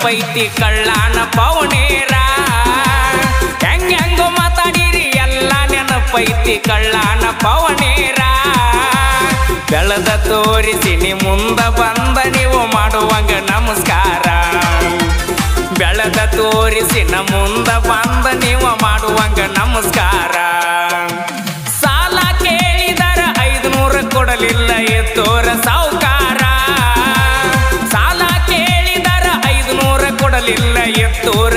ನೆನಪೈತಿ ಕಳ್ಳಾನ ಪವನೇರ ಹೆಂಗೋ ಮಾತಾಡಿರಿ ಎಲ್ಲ ನೆನಪೈತಿ ಕಳ್ಳಾನ ಪವನೇರ ಬೆಳೆದ ತೋರಿಸಿ ನೀ ಮುಂದ ಬಂದ ನೀವು ಮಾಡುವಂಗ ನಮಸ್ಕಾರ ಬೆಳೆದ ತೋರಿಸಿ ನ ಮುಂದ ಬಂದ ನೀವು ಮಾಡುವಂಗ ನಮಸ್ಕಾರ ಸಾಲ ಕೇಳಿದರ 500 ಕೊಡಲಿಲ್ಲ ಎತ್ತೋರ ಸಾವುಕಾರ ಸಾಲ ಕೇಳಿದರ 500 ಕೊಡಲಿಲ್ಲ ಎತ್ತೋರ